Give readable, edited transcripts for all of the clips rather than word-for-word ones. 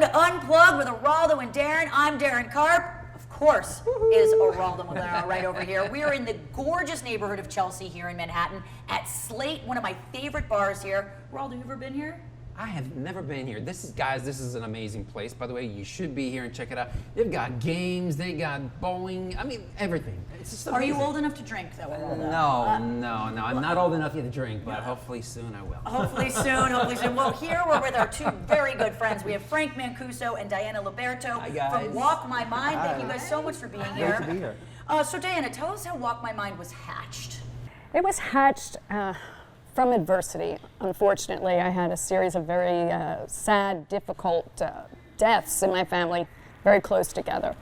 to Unplugged with Eraldo and Darren. I'm Darren Karp. Of course, is Eraldo Molina right over here. We are in the gorgeous neighborhood of Chelsea here in Manhattan at Slate, one of my favorite bars here. Eraldo, you ever been here? I have never been here. This is an amazing place. By the way, you should be here and check it out. They've got games, they got bowling, I mean, everything. It's just amazing. Are you old enough to drink, though, Eraldo? No. I'm not old enough yet to drink, but hopefully soon I will. Hopefully soon. Well, here we're with our two very good friends. We have Frank Mancuso and Diana Liberto from Walk My Mind. Thank you guys so much for being here. Great to be here. So Diana, tell us how Walk My Mind was hatched. It was hatched from adversity. Unfortunately, I had a series of very sad, difficult deaths in my family, very close together.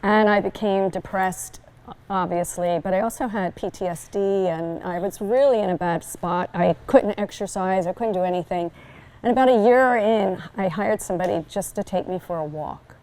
And I became depressed, obviously, but I also had PTSD, and I was really in a bad spot. I couldn't exercise, I couldn't do anything. And about a year in, I hired somebody just to take me for a walk.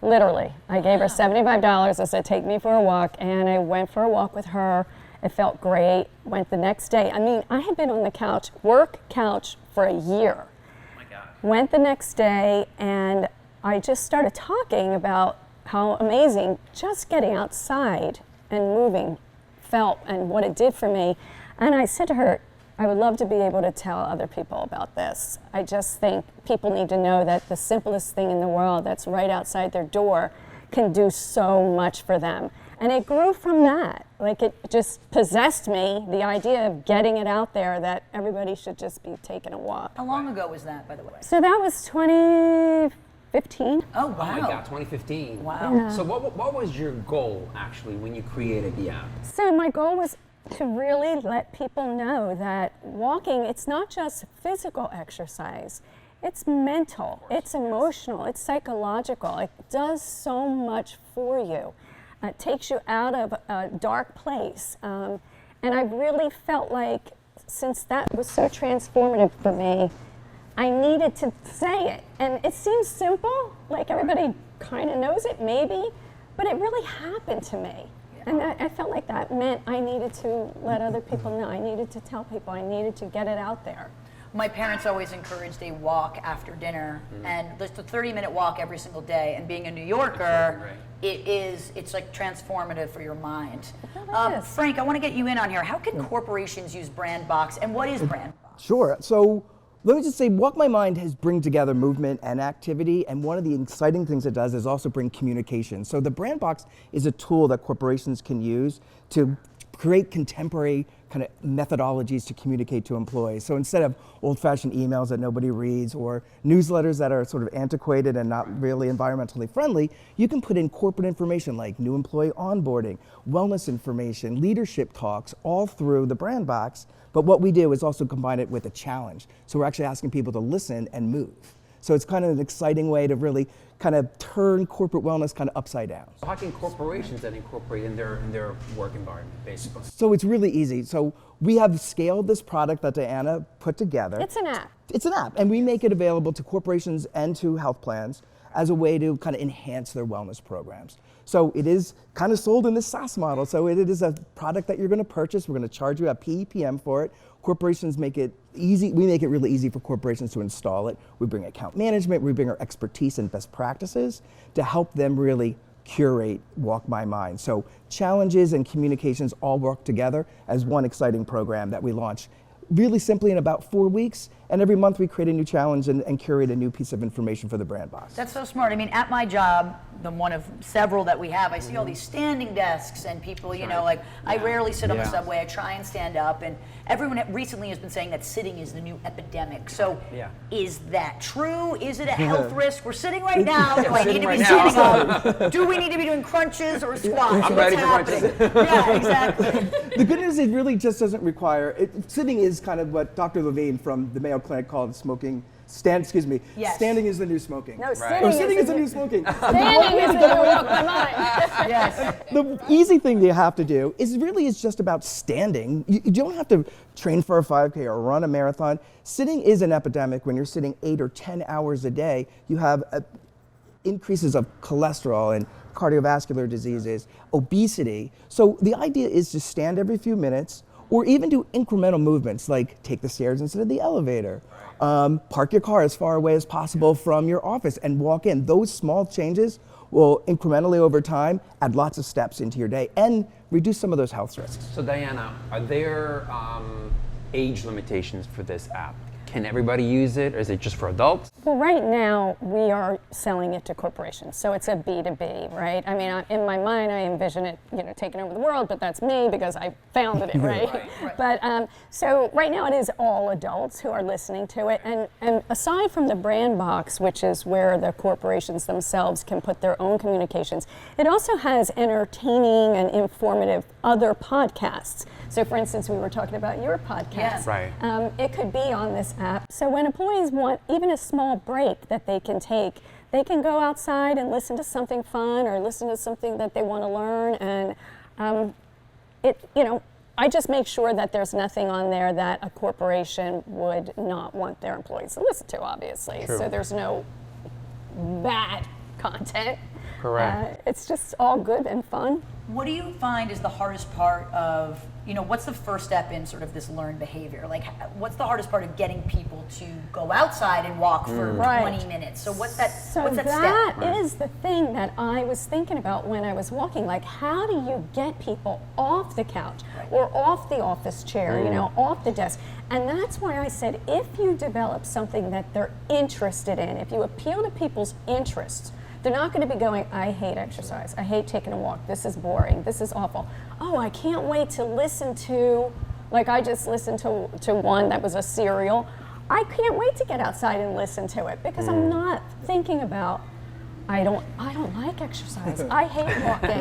Literally. I gave her $75. I said, take me for a walk, and I went for a walk with her. It felt great. Went the next day. I mean, I had been on the couch, work couch, for a year. Oh my God. Went the next day, and I just started talking about how amazing just getting outside and moving felt and what it did for me. And I said to her, I would love to be able to tell other people about this. I just think people need to know that the simplest thing in the world that's right outside their door can do so much for them. And it grew from that. Like, it just possessed me, the idea of getting it out there that everybody should just be taking a walk. How long ago was that, by the way? So that was 2015. Oh, wow. Oh my God, 2015. Wow. Yeah. So what was your goal, actually, when you created the app? So my goal was to really let people know that walking, it's not just physical exercise. It's mental, it's emotional, it's psychological. It does so much for you. It takes you out of a dark place. And I really felt like, since that was so transformative for me, I needed to say it. And it seems simple, like everybody kind of knows it, maybe, but it really happened to me. And I felt like that meant I needed to let other people know. I needed to tell people. I needed to get it out there. My parents always encouraged a walk after dinner, and just a 30-minute walk every single day. And being a New Yorker, it's like transformative for your mind. Frank, I want to get you in on here. How can corporations use Brand Box, and what is Brand Box? Sure. So let me just say, Walk My Mind has bring together movement and activity, and one of the exciting things it does is also bring communication. So the Brand Box is a tool that corporations can use to create contemporary kind of methodologies to communicate to employees. So instead of old-fashioned emails that nobody reads or newsletters that are sort of antiquated and not really environmentally friendly, you can put in corporate information like new employee onboarding, wellness information, leadership talks, all through the Brand Box. But what we do is also combine it with a challenge. So we're actually asking people to listen and move. So it's kind of an exciting way to really kind of turn corporate wellness kind of upside down. How can corporations then incorporate in their work environment, basically? So it's really easy. So we have scaled this product that Diana put together. It's an app. It's an app, and we make it available to corporations and to health plans as a way to kind of enhance their wellness programs. So it is kind of sold in this SaaS model. So it is a product that you're going to purchase. We're going to charge you a PEPM for it. Corporations make it easy. We make it really easy for corporations to install it. We bring account management. We bring our expertise and best practices to help them really curate Walk My Mind. So challenges and communications all work together as one exciting program that we launch really simply in about 4 weeks. And every month we create a new challenge and curate a new piece of information for the Brand Box. That's so smart. I mean, at my job, the one of several that we have, I see all these standing desks and people, you know, like I rarely sit on the subway. I try and stand up, and everyone recently has been saying that sitting is the new epidemic. So is that true? Is it a health risk? We're sitting right now. Do I need to be standing up? Do we need to be doing crunches or squats? I'm What's ready for happening? crunches. Yeah, exactly. The good news is it really just doesn't require, sitting is kind of what Dr. Levine from the Mayo Clinic called smoking. Yes. Standing is the new smoking. No, Sitting is the new smoking. Standing is the new Walk My Mind. Yes. The easy thing you have to do is just about standing. You don't have to train for a 5K or run a marathon. Sitting is an epidemic. When you're sitting 8 or 10 hours a day, you have increases of cholesterol and cardiovascular diseases, obesity. So the idea is to stand every few minutes, or even do incremental movements like take the stairs instead of the elevator. Park your car as far away as possible from your office and walk in. Those small changes will incrementally over time add lots of steps into your day and reduce some of those health risks. So Diana, are there age limitations for this app? Can everybody use it, or is it just for adults? Well, right now we are selling it to corporations, so it's a B2B, right? I mean, in my mind, I envision it, taking over the world, but that's me because I founded it, right? Right. But so right now it is all adults who are listening to it, and aside from the brand box, which is where the corporations themselves can put their own communications, it also has entertaining and informative other podcasts. So, for instance, we were talking about your podcast. Yeah. Right. It could be on this app. So when employees want even a small break that they can take, they can go outside and listen to something fun or listen to something that they want to learn. And I just make sure that there's nothing on there that a corporation would not want their employees to listen to, obviously. True. So there's no bad content. Correct. It's just all good and fun. What do you find is the hardest part of, what's the first step in sort of this learned behavior? Like, what's the hardest part of getting people to go outside and walk for 20 minutes? So what's that step? That is the thing that I was thinking about when I was walking. Like, how do you get people off the couch or off the office chair, off the desk? And that's why I said, if you develop something that they're interested in, if you appeal to people's interests, they're not going to be going, I hate exercise. I hate taking a walk. This is boring. This is awful. Oh, I can't wait to listen to, like I just listened to one that was a serial. I can't wait to get outside and listen to it because I'm not thinking about, I don't like exercise. I hate walking.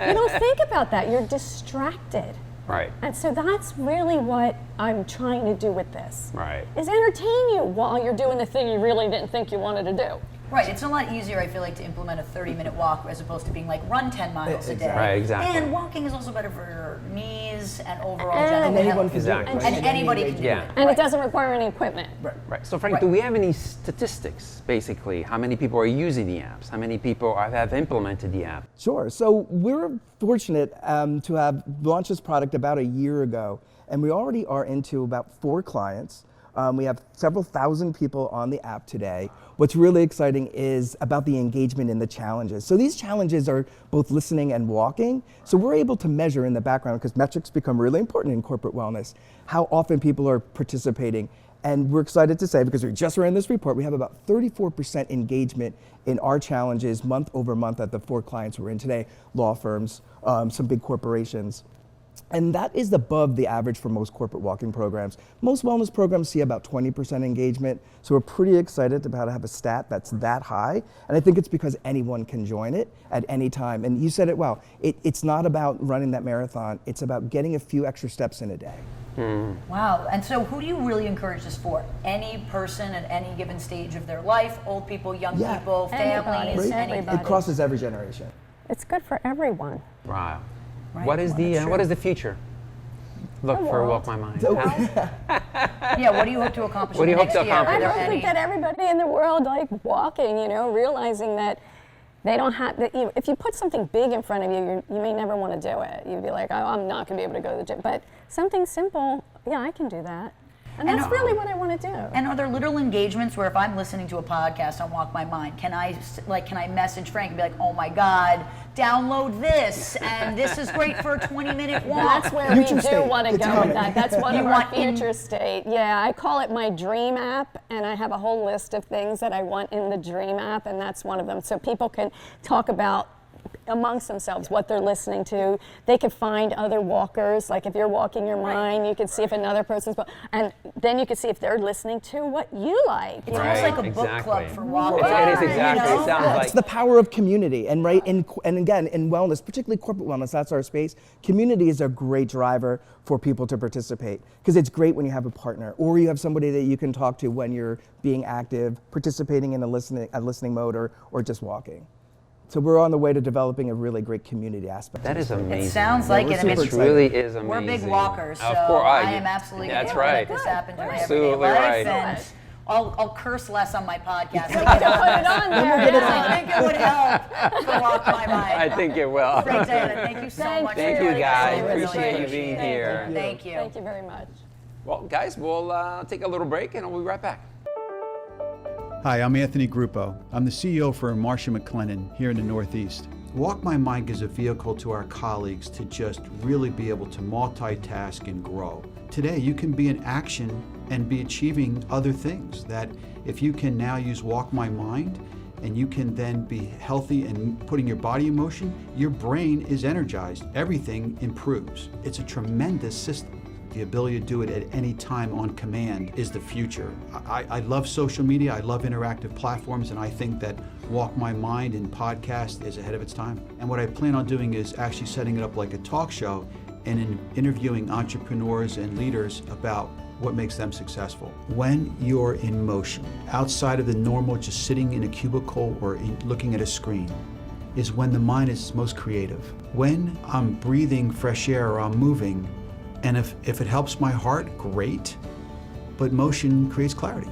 You don't think about that. You're distracted. Right. And so that's really what I'm trying to do with this. Right. Is entertain you while you're doing the thing you really didn't think you wanted to do. Right, it's a lot easier, I feel like, to implement a 30-minute walk as opposed to being like, run 10 miles a day. Right, exactly. And walking is also better for your knees and overall And general anyone health. can Exactly. do it. And right? anybody can do Yeah. it. And Right. it doesn't require any equipment. Right. So Frank, do we have any statistics, basically? How many people are using the apps? How many people have implemented the app? Sure. So we're fortunate to have launched this product about a year ago, and we already are into about 4 clients. We have several thousand people on the app today. What's really exciting is about the engagement in the challenges. So these challenges are both listening and walking. So we're able to measure in the background, because metrics become really important in corporate wellness, how often people are participating. And we're excited to say, because we just ran this report, we have about 34% engagement in our challenges month over month at the 4 clients we're in today, law firms, some big corporations. And that is above the average for most corporate walking programs. Most wellness programs see about 20% engagement, so we're pretty excited about to have a stat that's that high. And I think it's because anyone can join it at any time. And you said it well, it's not about running that marathon, it's about getting a few extra steps in a day. Wow, and so who do you really encourage this for? Any person at any given stage of their life, old people, young people, families, Everybody. anything? It crosses every generation. It's good for everyone. Wow. Right. What is Well, the that's what true. is the future? Look The for world. Walk My Mind. Yeah, what do you hope to accomplish What do in you the hope next to year? accomplish? Are I there hope any- to get everybody in the world like walking, realizing that they don't have, if you put something big in front of you, you may never want to do it. You'd be like, oh, I'm not going to be able to go to the gym. But something simple, yeah, I can do that. And that's really what I want to do. And are there little engagements where if I'm listening to a podcast on Walk My Mind, can I message Frank and be like, oh my God, download this, and this is great for a 20-minute walk? That's where we Future do state. want to It's go coming. with that. That's one You of our want in- future state. Yeah, I call it my dream app, and I have a whole list of things that I want in the dream app, and that's one of them. So people can talk about amongst themselves what they're listening to. They can find other walkers. Like if you're walking your mind, you can see if another person's, and then you can see if they're listening to what you like. It's you almost know? like a book club Exactly. for walking. It is exactly. You know? It sounds Yeah, like it's the power of community, and and again, in wellness, particularly corporate wellness, that's our space. Community is a great driver for people to participate, because it's great when you have a partner or you have somebody that you can talk to when you're being active, participating in a listening mode, or just walking. So we're on the way to developing a really great community aspect. that is amazing. It sounds like we're it. I mean, super It excited. really is amazing. we're big walkers, so Of course, I am absolutely going That's to right. make this happen to my Absolutely everyday right. life. And I'll curse less on my podcast. Put it on there. I think it would help to walk my mind. I think it will. Great, Diana. Thank you so much. Thank for you, joining us. guys. I really Appreciate you appreciate being it. here. Thank you. Thank you very much. Well, guys, we'll take a little break and we'll be right back. Hi, I'm Anthony Gruppo. I'm the CEO for Marsh & McLennan here in the Northeast. Walk My Mind gives a vehicle to our colleagues to just really be able to multitask and grow. Today, you can be in action and be achieving other things that if you can now use Walk My Mind and you can then be healthy and putting your body in motion, your brain is energized. Everything improves. It's a tremendous system. The ability to do it at any time on command is the future. I love social media, I love interactive platforms, and I think that Walk My Mind and podcast is ahead of its time. And what I plan on doing is actually setting it up like a talk show and interviewing entrepreneurs and leaders about what makes them successful. When you're in motion, outside of the normal just sitting in a cubicle or looking at a screen, is when the mind is most creative. When I'm breathing fresh air or I'm moving, and if it helps my heart, great, but motion creates clarity.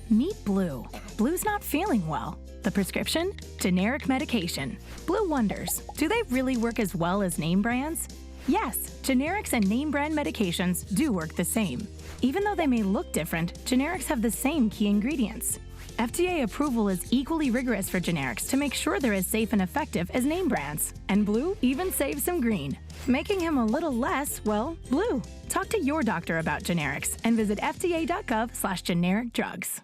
Meet Blue. Blue's not feeling well. The prescription? Generic medication. Blue wonders, do they really work as well as name brands? Yes, generics and name brand medications do work the same. Even though they may look different, generics have the same key ingredients. FDA approval is equally rigorous for generics to make sure they're as safe and effective as name brands. And Blue even saves some green, making him a little less, well, blue. Talk to your doctor about generics and visit fda.gov/generic drugs.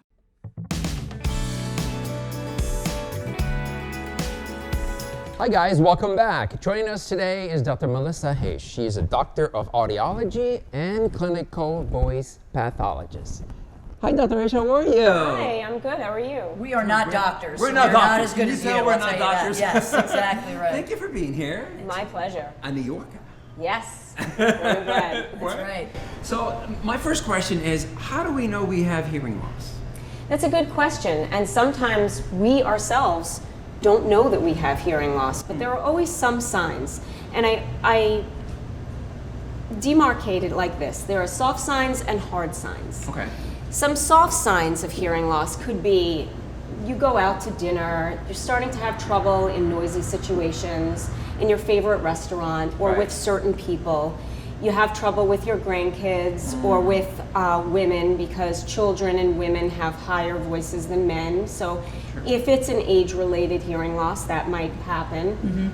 Hi guys, welcome back. Joining us today is Dr. Melissa Heche. She is a doctor of audiology and clinical voice pathologist. Hi, Dr. Heche, how are you? Hi, I'm good. How are you? We are not doctors. We're not doctors. as good Can as you tell you. we're I'll not tell you that. doctors? Yes, exactly right. Thank you for being here. My pleasure. A New Yorker. Yes. Very good. That's right. So my first question is, how do we know we have hearing loss? That's a good question. And sometimes we ourselves don't know that we have hearing loss, but there are always some signs. And I demarcate it like this. There are soft signs and hard signs. Okay. Some soft signs of hearing loss could be you go out to dinner, you're starting to have trouble in noisy situations, in your favorite restaurant, or Right. with certain people. You have trouble with your grandkids or with women, because children and women have higher voices than men. So if it's an age-related hearing loss, that might happen.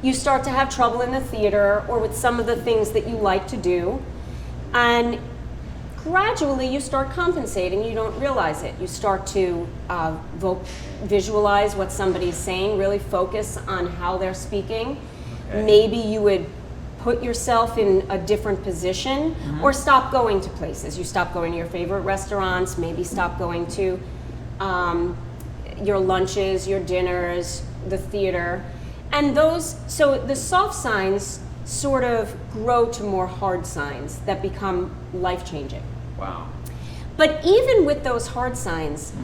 You start to have trouble in the theater or with some of the things that you like to do. And gradually you start compensating, you don't realize it. You start to visualize what somebody's saying, really focus on how they're speaking. Okay. Maybe you would put yourself in a different position or stop going to places. You stop going to your favorite restaurants, maybe stop going to your lunches, your dinners, the theater. And so the soft signs sort of grow to more hard signs that become life-changing. Wow. But even with those hard signs,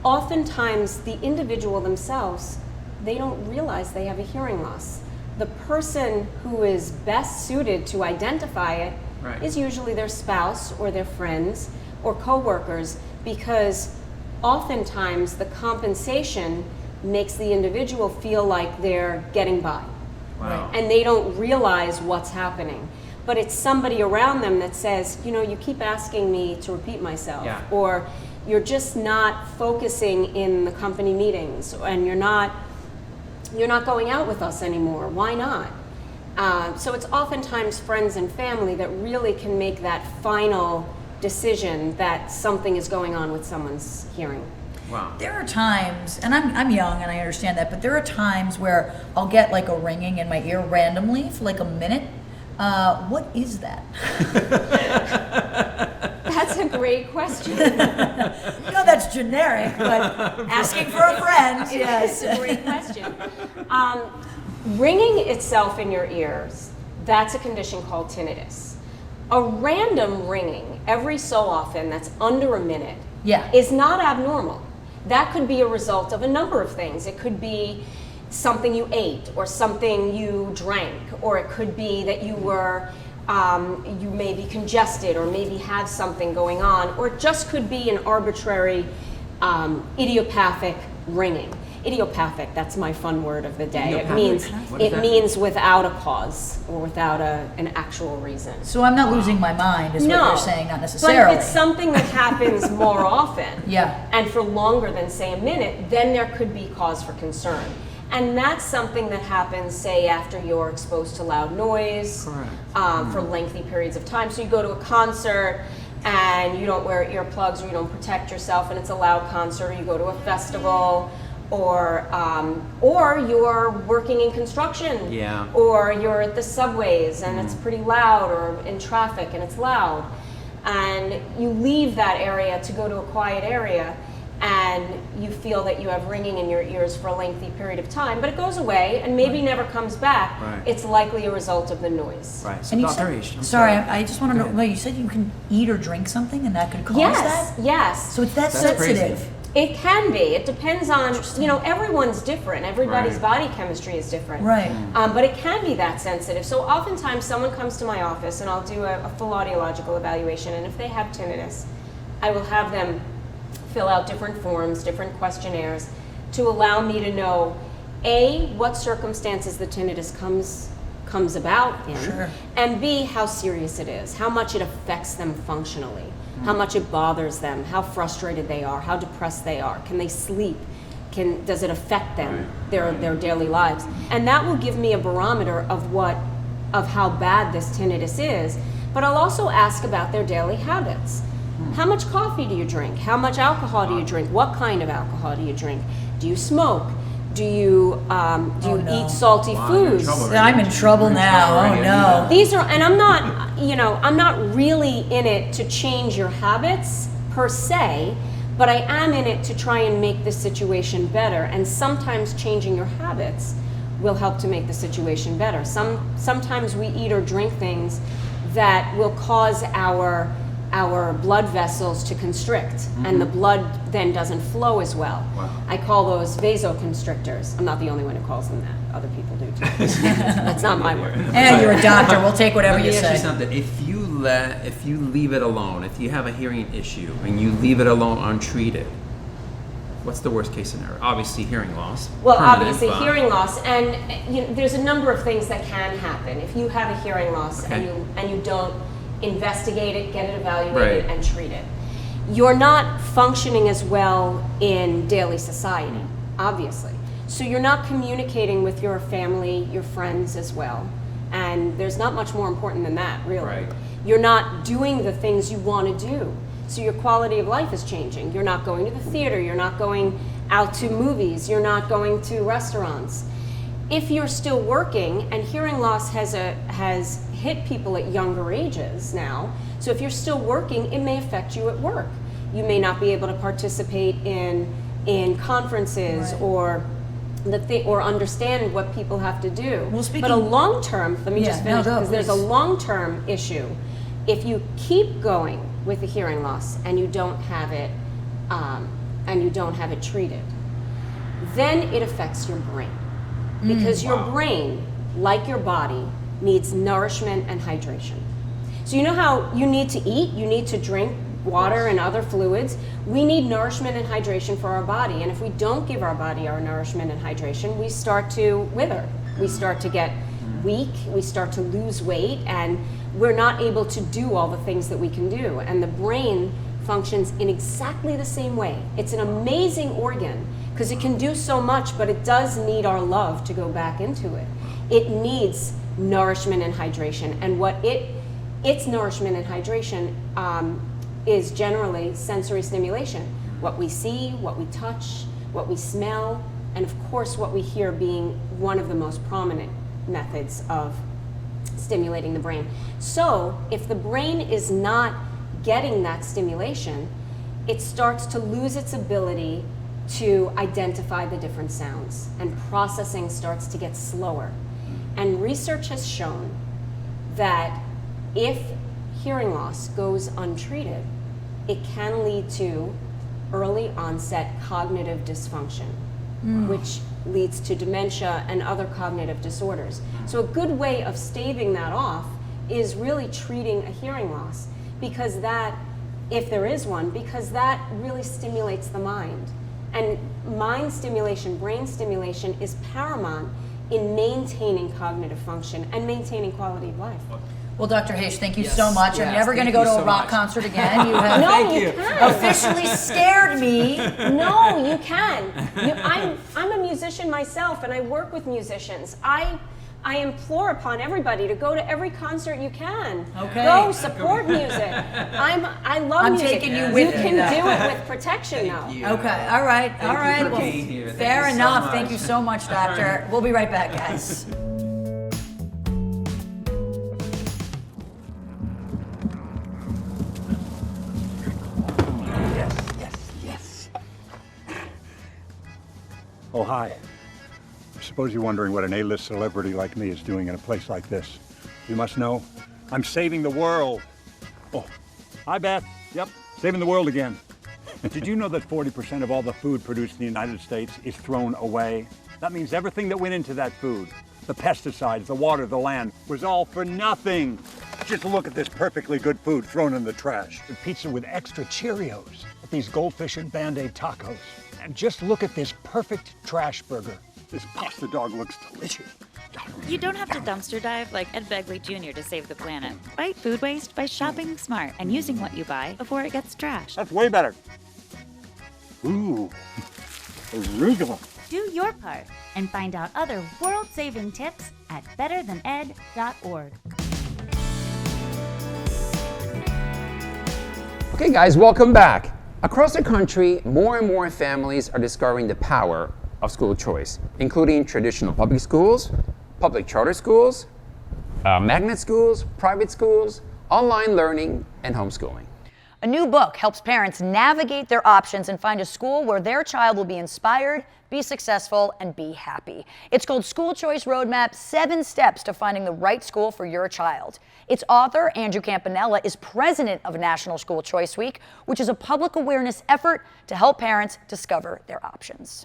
oftentimes the individual themselves, they don't realize they have a hearing loss. The person who is best suited to identify it Right. is usually their spouse or their friends or coworkers, because oftentimes the compensation makes the individual feel like they're getting by. Wow. And they don't realize what's happening. But it's somebody around them that says, you know, you keep asking me to repeat myself, Yeah. or you're just not focusing in the company meetings, and you're not going out with us anymore. Why not? So it's oftentimes friends and family that really can make that final decision that something is going on with someone's hearing. Wow. There are times, and I'm young and I understand that, but there are times where I'll get like a ringing in my ear randomly for like a minute. What is that? That's a great question. That's generic, but asking for a friend, yes. That's a great question. Ringing itself in your ears, that's a condition called tinnitus. A random ringing every so often that's under a minute is not abnormal. That could be a result of a number of things. It could be something you ate or something you drank, or it could be that you were you may be congested or maybe have something going on, or it just could be an arbitrary idiopathic ringing. Idiopathic, that's my fun word of the day. It means without a cause or without an actual reason. So I'm not losing my mind, is what you're saying, not necessarily. But if it's something that happens more often, Yeah. and for longer than say a minute, then there could be cause for concern. And that's something that happens, say, after you're exposed to loud noise for lengthy periods of time. So you go to a concert and you don't wear earplugs or you don't protect yourself and it's a loud concert, or you go to a festival, or you're working in construction, or you're at the subways and it's pretty loud, or in traffic and it's loud, and you leave that area to go to a quiet area and you feel that you have ringing in your ears for a lengthy period of time, but it goes away and maybe never comes back. It's likely a result of the noise. Right. So And you Dr. said, Heche, I'm sorry, I just want to know, you said you can eat or drink something and that could cause that? Yes. So it's that That's sensitive. crazy. It can be. It depends on, everyone's different. Everybody's body chemistry is different. Right. But it can be that sensitive. So oftentimes someone comes to my office and I'll do a full audiological evaluation, and if they have tinnitus, I will have them fill out different forms, different questionnaires to allow me to know, A, what circumstances the tinnitus comes about in, and B, how serious it is, how much it affects them functionally. How much it bothers them, how frustrated they are, how depressed they are, can they sleep, does it affect them, their daily lives? And that will give me a barometer of how bad this tinnitus is, but I'll also ask about their daily habits. How much coffee do you drink? How much alcohol do you drink? What kind of alcohol do you drink? Do you smoke? Do you eat salty foods? I'm in trouble now. Oh no. These are, and I'm not really in it to change your habits per se, but I am in it to try and make the situation better. And sometimes changing your habits will help to make the situation better. Sometimes we eat or drink things that will cause our blood vessels to constrict, and the blood then doesn't flow as well. I call those vasoconstrictors. I'm not the only one who calls them that. Other people do too. That's not my word. And you're a doctor. We'll take whatever Let me you ask you say. something. If you leave it alone, if you have a hearing issue and you leave it alone untreated, what's the worst case scenario? Obviously hearing loss. Well, permanent, obviously but- hearing loss, and there's a number of things that can happen if you have a hearing loss and you don't investigate it, get it evaluated, and treat it. You're not functioning as well in daily society, obviously. So you're not communicating with your family, your friends as well. And there's not much more important than that, really. Right. You're not doing the things you want to do. So your quality of life is changing. You're not going to the theater, you're not going out to movies, you're not going to restaurants. If you're still working, and hearing loss has hit people at younger ages now, so if you're still working, it may affect you at work. You may not be able to participate in conferences or understand what people have to do. Well, speaking- but a long-term, let me just finish, go, because there's a please. long-term issue. If you keep going with the hearing loss and you don't have it treated, then it affects your brain. Because your brain, like your body, needs nourishment and hydration. So you know how you need to eat, you need to drink water and other fluids. We need nourishment and hydration for our body. And if we don't give our body our nourishment and hydration, we start to wither. We start to get weak, we start to lose weight, and we're not able to do all the things that we can do. And the brain functions in exactly the same way. It's an amazing organ because it can do so much, but it does need our love to go back into it. It needs nourishment and hydration. And what its nourishment and hydration is generally sensory stimulation. What we see, what we touch, what we smell, and of course what we hear being one of the most prominent methods of stimulating the brain. So if the brain is not getting that stimulation, it starts to lose its ability to identify the different sounds, and processing starts to get slower. And research has shown that if hearing loss goes untreated, it can lead to early onset cognitive dysfunction, which leads to dementia and other cognitive disorders. So a good way of staving that off is really treating a hearing loss, because that, if there is one, because that really stimulates the mind. And mind stimulation, brain stimulation is paramount in maintaining cognitive function and maintaining quality of life. Well, Dr. Heche, thank you Yes, so much. yes, I'm never going to thank go you to a so rock much. concert again. You have No, you can. officially scared me. No, you can. I'm a musician myself, and I work with musicians. I implore upon everybody to go to every concert you can. Okay. Go support music. I love I'm music. taking you with You me, can though. do it with protection, though. you. Okay, all right, Thank all you right. for Well, being here. Thank fair you so enough. much. Thank you so much, Doctor. We'll be right back, guys. Yes. Oh, hi. I suppose you're wondering what an A-list celebrity like me is doing in a place like this. You must know, I'm saving the world. Oh, hi, Beth. Yep, saving the world again. Did you know that 40% of all the food produced in the United States is thrown away? That means everything that went into that food, the pesticides, the water, the land, was all for nothing. Just look at this perfectly good food thrown in the trash. The pizza with extra Cheerios, these goldfish and Band-Aid tacos. And just look at this perfect trash burger. This pasta dog looks delicious. You don't have to dumpster dive like Ed Begley Jr. to save the planet. Fight food waste by shopping smart and using what you buy before it gets trashed. That's way better. Ooh, arugula. Do your part and find out other world-saving tips at betterthaned.org. Okay, guys, welcome back. Across the country, more and more families are discovering the power of school choice, including traditional public schools, public charter schools, magnet schools, private schools, online learning, and homeschooling. A new book helps parents navigate their options and find a school where their child will be inspired, be successful, and be happy. It's called School Choice Roadmap: 7 Steps to Finding the Right School for Your Child. Its author, Andrew Campanella, is president of National School Choice Week, which is a public awareness effort to help parents discover their options.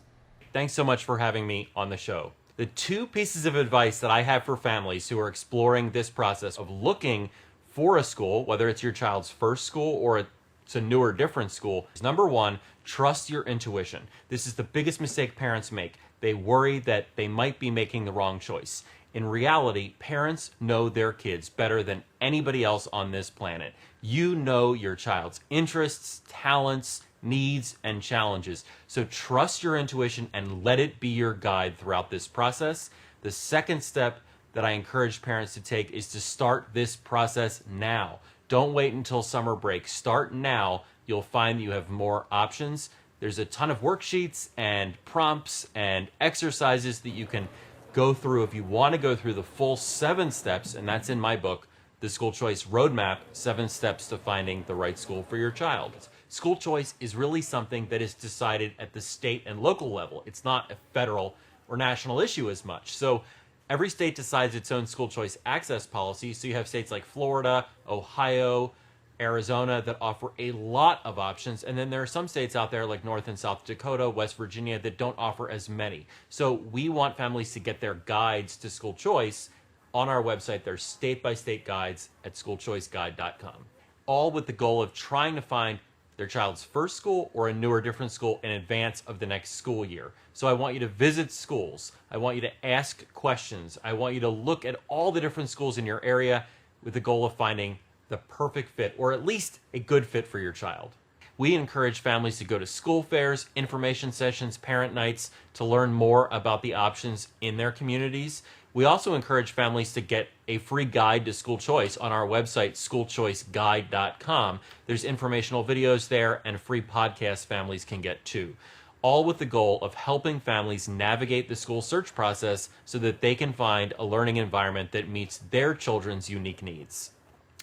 Thanks so much for having me on the show. The 2 pieces of advice that I have for families who are exploring this process of looking for a school, whether it's your child's first school or it's a newer, different school, is number 1, trust your intuition. This is the biggest mistake parents make. They worry that they might be making the wrong choice. In reality, parents know their kids better than anybody else on this planet. You know your child's interests, talents, needs, and challenges. So trust your intuition and let it be your guide throughout this process. The second step that I encourage parents to take is to start this process now. Don't wait until summer break. Start now. You'll find that you have more options. There's a ton of worksheets and prompts and exercises that you can go through if you want to go through the full 7 steps, and that's in my book, The School Choice Roadmap: 7 Steps to Finding the Right School for Your Child. School choice is really something that is decided at the state and local level. It's not a federal or national issue as much. So every state decides its own school choice access policy. So you have states like Florida, Ohio, Arizona that offer a lot of options. And then there are some states out there like North and South Dakota, West Virginia that don't offer as many. So we want families to get their guides to school choice on our website. There's state-by-state guides at schoolchoiceguide.com, all with the goal of trying to find their child's first school or a newer, different school in advance of the next school year. So I want you to visit schools. I want you to ask questions. I want you to look at all the different schools in your area with the goal of finding the perfect fit, or at least a good fit for your child. We encourage families to go to school fairs, information sessions, parent nights to learn more about the options in their communities. We also encourage families to get a free guide to school choice on our website, schoolchoiceguide.com. There's informational videos there and free podcasts families can get too, all with the goal of helping families navigate the school search process so that they can find a learning environment that meets their children's unique needs.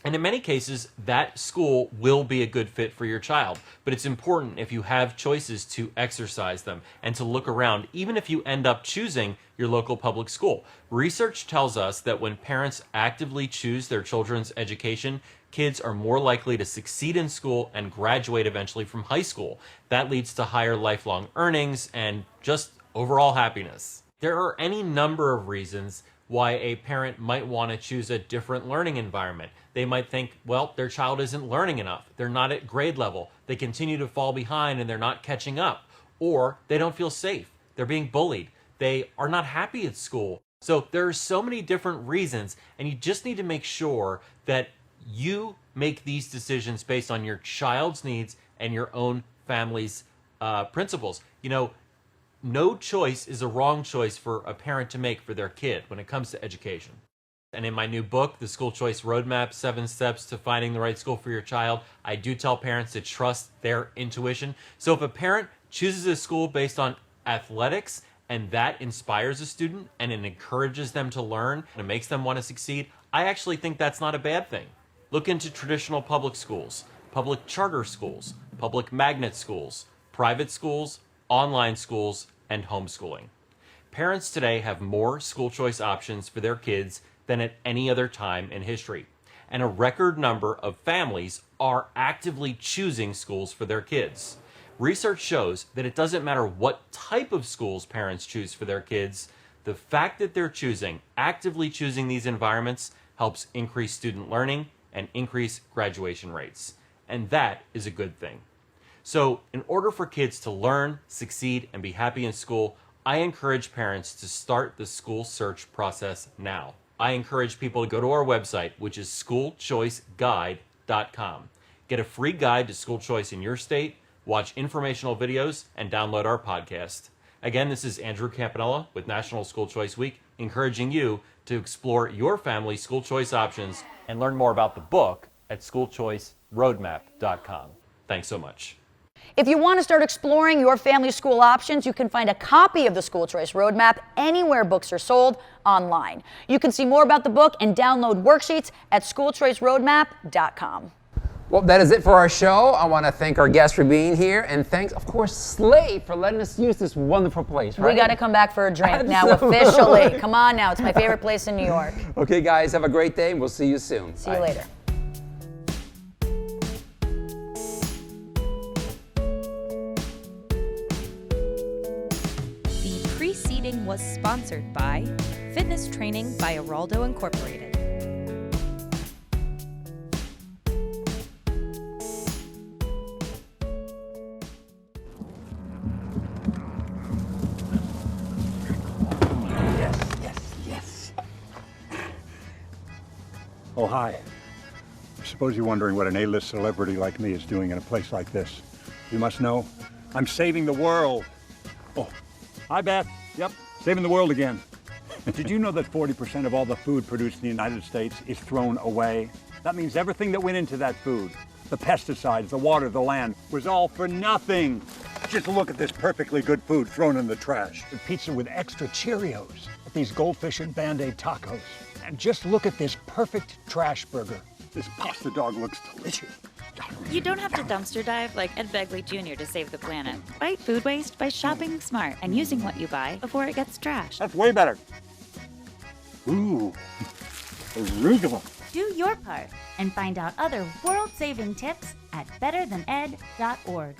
And in many cases, that school will be a good fit for your child. But it's important, if you have choices, to exercise them and to look around, even if you end up choosing your local public school. Research tells us that when parents actively choose their children's education, kids are more likely to succeed in school and graduate eventually from high school. That leads to higher lifelong earnings and just overall happiness. There are any number of reasons why a parent might want to choose a different learning environment. They might think, well, their child isn't learning enough. They're not at grade level. They continue to fall behind and they're not catching up. Or they don't feel safe. They're being bullied. They are not happy at school. So there are so many different reasons, and you just need to make sure that you make these decisions based on your child's needs and your own family's principles. You know, no choice is a wrong choice for a parent to make for their kid when it comes to education. And in my new book, The School Choice Roadmap, 7 Steps to Finding the Right School for Your Child, I do tell parents to trust their intuition. So if a parent chooses a school based on athletics and that inspires a student and it encourages them to learn and it makes them want to succeed, I actually think that's not a bad thing. Look into traditional public schools, public charter schools, public magnet schools, private schools, online schools, and homeschooling. Parents today have more school choice options for their kids than at any other time in history. And a record number of families are actively choosing schools for their kids. Research shows that it doesn't matter what type of schools parents choose for their kids, the fact that they're actively choosing these environments helps increase student learning and increase graduation rates. And that is a good thing. So in order for kids to learn, succeed, and be happy in school, I encourage parents to start the school search process now. I encourage people to go to our website, which is schoolchoiceguide.com. Get a free guide to school choice in your state, watch informational videos, and download our podcast. Again, this is Andrew Campanella with National School Choice Week, encouraging you to explore your family's school choice options and learn more about the book at schoolchoiceroadmap.com. Thanks so much. If you want to start exploring your family's school options, you can find a copy of the School Choice Roadmap anywhere books are sold online. You can see more about the book and download worksheets at schoolchoiceroadmap.com. Well, that is it for our show. I want to thank our guests for being here, and thanks, of course, Slade for letting us use this wonderful place, right? We got to come back for a drink now, officially. Come on now, it's my favorite place in New York. Okay, guys, have a great day, and we'll see you soon. See you later. The preceding was sponsored by Fitness Training by Eraldo Incorporated. Oh, hi. I suppose you're wondering what an A-list celebrity like me is doing in a place like this. You must know, I'm saving the world. Oh, hi, Beth. Yep, saving the world again. Did you know that 40% of all the food produced in the United States is thrown away? That means everything that went into that food, the pesticides, the water, the land, was all for nothing. Just look at this perfectly good food thrown in the trash. The pizza with extra Cheerios, these goldfish and Band-Aid tacos. And just look at this perfect trash burger. This pasta dog looks delicious. You don't have to dumpster dive like Ed Begley Jr. to save the planet. Fight food waste by shopping smart and using what you buy before it gets trashed. That's way better. Ooh, arugula. Do your part and find out other world-saving tips at betterthaned.org.